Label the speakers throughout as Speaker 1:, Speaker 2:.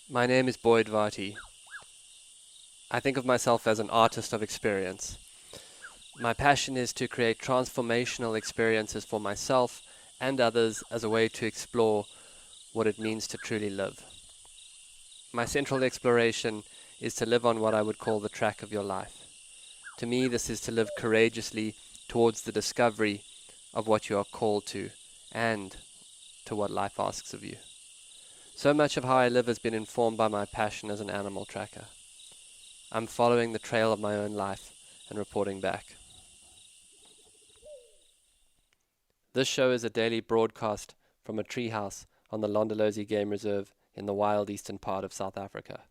Speaker 1: My name is Boyd Varty. I think of myself as an artist of experience. My passion is to create transformational experiences for myself and others as a way to explore what it means to truly live. My central exploration is to live on what I would call the track of your life. To me, this is to live courageously towards the discovery of what you are called to and to what life asks of you. So much of how I live has been informed by my passion as an animal tracker. I'm following the trail of my own life and reporting back. This show is a daily broadcast from a treehouse on the Londolozi Game Reserve in the wild eastern part of South Africa.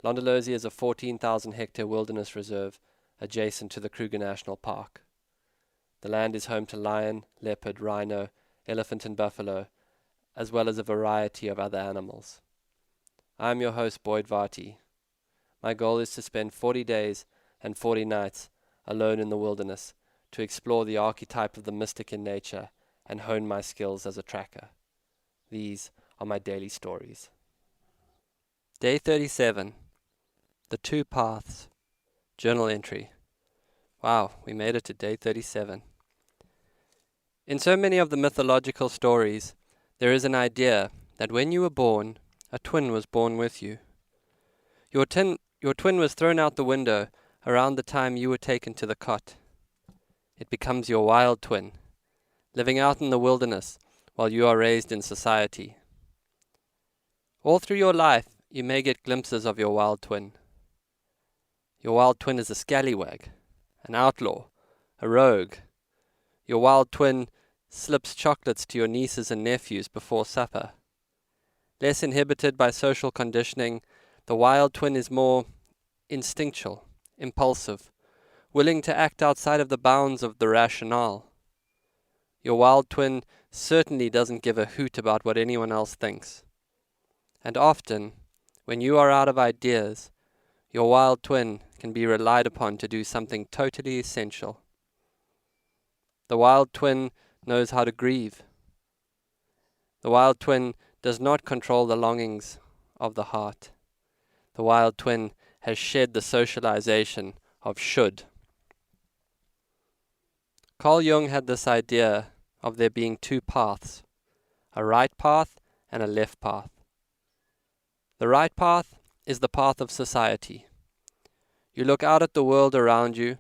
Speaker 1: Londolozi is a 14,000 hectare wilderness reserve adjacent to the Kruger National Park. The land is home to lion, leopard, rhino, elephant and buffalo, as well as a variety of other animals. I am your host, Boyd Varty. My goal is to spend 40 days and 40 nights alone in the wilderness to explore the archetype of the mystic in nature and hone my skills as a tracker. These are my daily stories. Day 37. The Two Paths. Journal entry. Wow, we made it to day 37. In so many of the mythological stories, there is an idea that when you were born, a twin was born with you. Your twin was thrown out the window around the time you were taken to the cot. It becomes your wild twin, living out in the wilderness while you are raised in society. All through your life, you may get glimpses of your wild twin. Your wild twin is a scallywag, an outlaw, a rogue. Your wild twin slips chocolates to your nieces and nephews before supper. Less inhibited by social conditioning, the wild twin is more instinctual, impulsive, willing to act outside of the bounds of the rationale. Your wild twin certainly doesn't give a hoot about what anyone else thinks. And often, when you are out of ideas, your wild twin can be relied upon to do something totally essential. The wild twin knows how to grieve. The wild twin does not control the longings of the heart. The wild twin has shed the socialization of should. Carl Jung had this idea of there being two paths, a right path and a left path. The right path is the path of society. You look out at the world around you,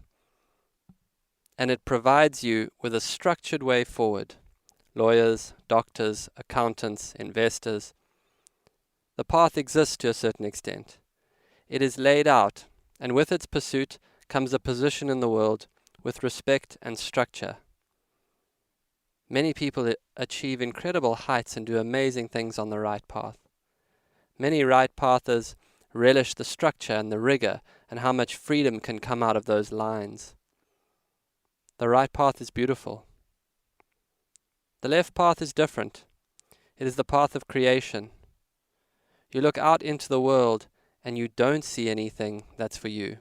Speaker 1: and it provides you with a structured way forward. Lawyers, doctors, accountants, investors. The path exists to a certain extent. It is laid out, and with its pursuit comes a position in the world with respect and structure. Many people achieve incredible heights and do amazing things on the right path. Many right pathers relish the structure and the rigor and how much freedom can come out of those lines. The right path is beautiful. The left path is different. It is the path of creation. You look out into the world and you don't see anything that's for you.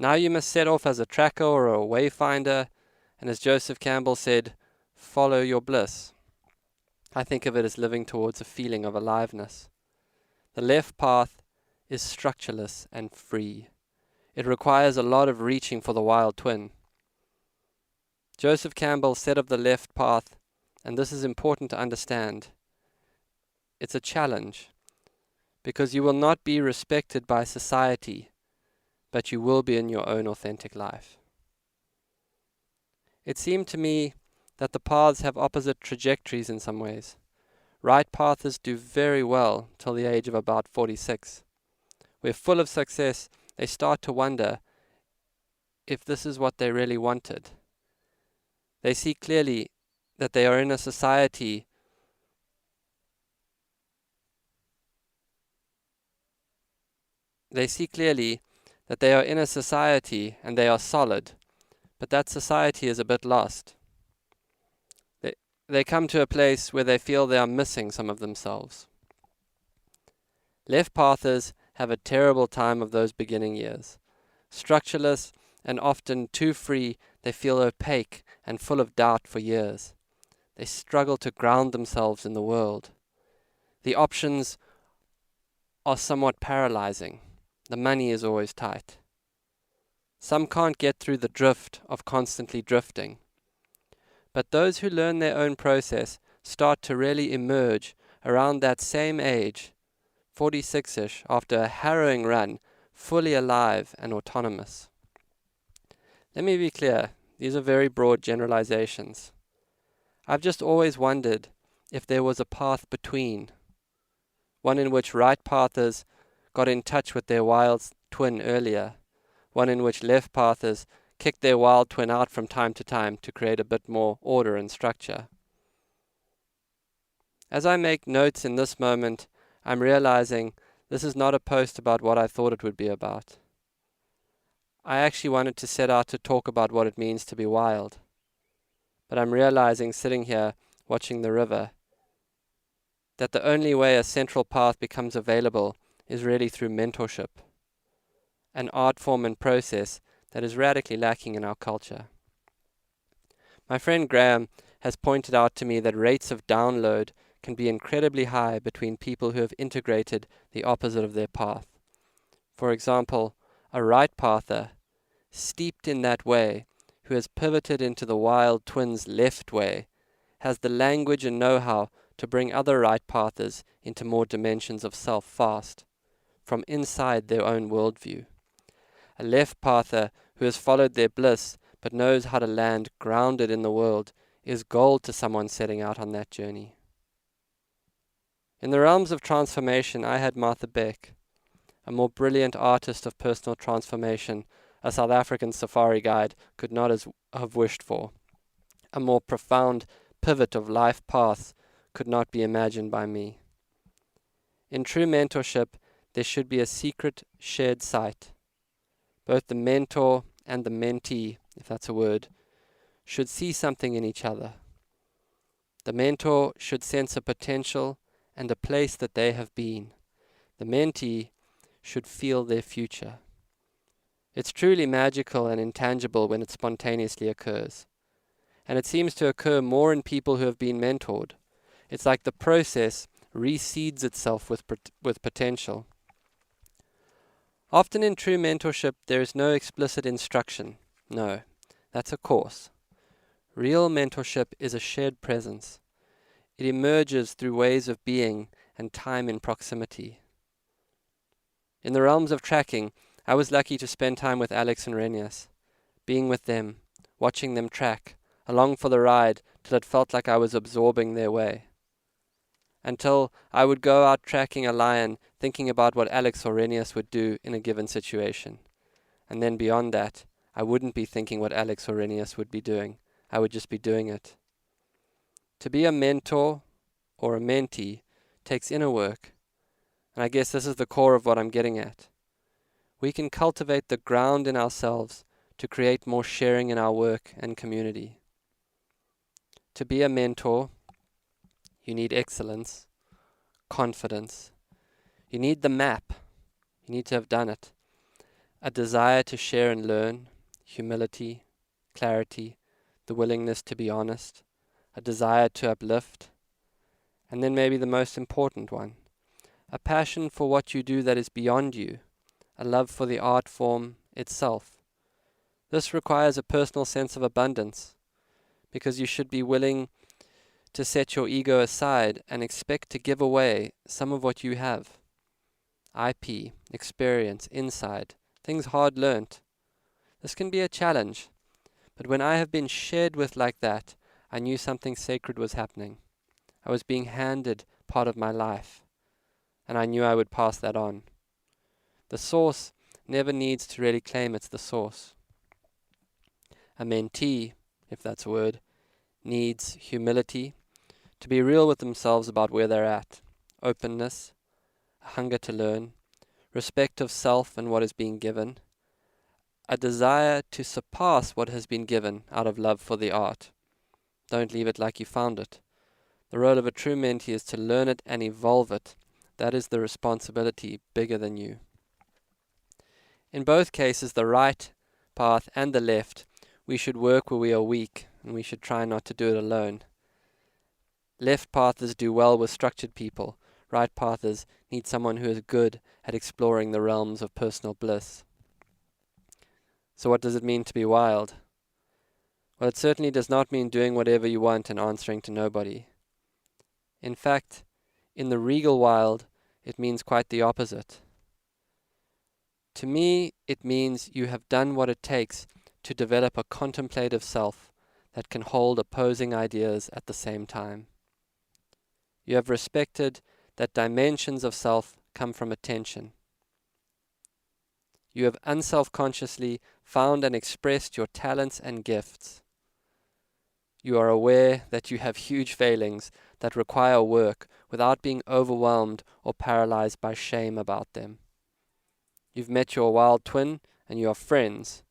Speaker 1: Now you must set off as a tracker or a wayfinder, and as Joseph Campbell said, follow your bliss. I think of it as living towards a feeling of aliveness. The left path is structureless and free. It requires a lot of reaching for the wild twin. Joseph Campbell said of the left path, and this is important to understand, it's a challenge, because you will not be respected by society, but you will be in your own authentic life. It seemed to me that the paths have opposite trajectories in some ways. Right pathers do very well till the age of about 46. Where full of success, they start to wonder if this is what they really wanted. They see clearly that they are in a society and they are solid, but that society is a bit lost. They come to a place where they feel they are missing some of themselves. Left pathers have a terrible time of those beginning years. Structureless and often too free, they feel opaque and full of doubt for years. They struggle to ground themselves in the world. The options are somewhat paralyzing. The money is always tight. Some can't get through the drift of constantly drifting. But those who learn their own process start to really emerge around that same age, 46-ish, after a harrowing run, fully alive and autonomous. Let me be clear, these are very broad generalizations. I've just always wondered if there was a path between, one in which right pathers got in touch with their wild twin earlier, one in which left pathers kicked their wild twin out from time to time to create a bit more order and structure. As I make notes in this moment, I'm realizing this is not a post about what I thought it would be about. I actually wanted to set out to talk about what it means to be wild. But I'm realizing, sitting here watching the river, that the only way a central path becomes available is really through mentorship, an art form and process that is radically lacking in our culture. My friend Graham has pointed out to me that rates of download can be incredibly high between people who have integrated the opposite of their path. For example, a right pather, steeped in that way, who has pivoted into the wild twin's left way, has the language and know-how to bring other right pathers into more dimensions of self fast, from inside their own worldview. A left pather who has followed their bliss but knows how to land grounded in the world is gold to someone setting out on that journey. In the realms of transformation, I had Martha Beck, a more brilliant artist of personal transformation a South African safari guide could not have wished for. A more profound pivot of life paths could not be imagined by me. In true mentorship, there should be a secret shared sight. Both the mentor and the mentee, if that's a word, should see something in each other. The mentor should sense a potential and a place that they have been. The mentee should feel their future. It's truly magical and intangible when it spontaneously occurs. And it seems to occur more in people who have been mentored. It's like the process reseeds itself with potential. Often in true mentorship, there is no explicit instruction. No, that's a course. Real mentorship is a shared presence. It emerges through ways of being and time in proximity. In the realms of tracking, I was lucky to spend time with Alex and Renius, being with them, watching them track, along for the ride till it felt like I was absorbing their way. Until I would go out tracking a lion, thinking about what Alex or Renius would do in a given situation. And then beyond that, I wouldn't be thinking what Alex or Renius would be doing. I would just be doing it. To be a mentor or a mentee takes inner work. And I guess this is the core of what I'm getting at. We can cultivate the ground in ourselves to create more sharing in our work and community. To be a mentor, you need excellence, confidence. You need the map. You need to have done it. A desire to share and learn, humility, clarity, the willingness to be honest, a desire to uplift, and then maybe the most important one, a passion for what you do that is beyond you, a love for the art form itself. This requires a personal sense of abundance, because you should be willing to set your ego aside and expect to give away some of what you have. IP, experience, insight, things hard learnt. This can be a challenge, but when I have been shared with like that, I knew something sacred was happening. I was being handed part of my life, and I knew I would pass that on. The source never needs to really claim it's the source. A mentee, if that's a word, needs humility, to be real with themselves about where they're at, openness, a hunger to learn, respect of self and what is being given, a desire to surpass what has been given out of love for the art. Don't leave it like you found it. The role of a true mentee is to learn it and evolve it. That is the responsibility bigger than you. In both cases, the right path and the left, we should work where we are weak, and we should try not to do it alone. Left pathers do well with structured people. right pathers need someone who is good at exploring the realms of personal bliss. So what does it mean to be wild? Well, it certainly does not mean doing whatever you want and answering to nobody. In fact, in the regal wild, it means quite the opposite. To me, it means you have done what it takes to develop a contemplative self that can hold opposing ideas at the same time. You have respected that dimensions of self come from attention. You have unselfconsciously found and expressed your talents and gifts. You are aware that you have huge failings that require work without being overwhelmed or paralyzed by shame about them. You've met your wild twin and you are friends.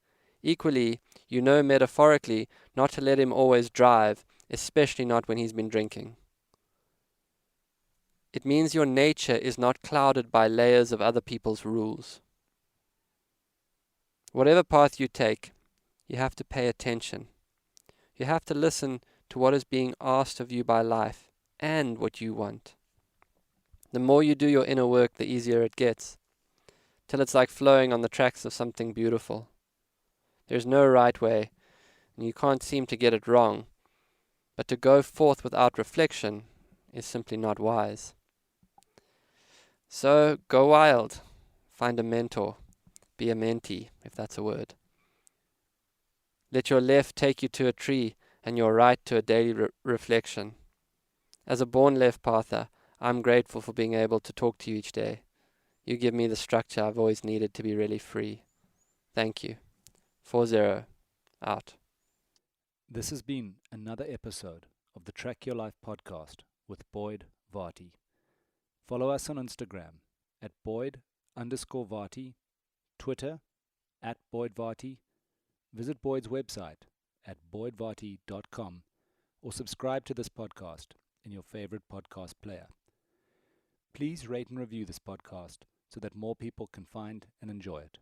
Speaker 1: Equally, you know metaphorically not to let him always drive, especially not when he's been drinking. It means your nature is not clouded by layers of other people's rules. Whatever path you take, you have to pay attention. You have to listen to what is being asked of you by life and what you want. The more you do your inner work, the easier it gets, till it's like flowing on the tracks of something beautiful. There's no right way, and you can't seem to get it wrong, but to go forth without reflection is simply not wise. So go wild, find a mentor, be a mentee, if that's a word. Let your left take you to a tree and your right to a daily reflection. As a born left pather, I'm grateful for being able to talk to you each day. You give me the structure I've always needed to be really free. Thank you. 4-0, out.
Speaker 2: This has been another episode of the Track Your Life podcast with Boyd Varty. Follow us on Instagram at Boyd_Varty, Twitter at Boyd Varty. Visit Boyd's website at boydvarty.com or subscribe to this podcast in your favorite podcast player. Please rate and review this podcast so that more people can find and enjoy it.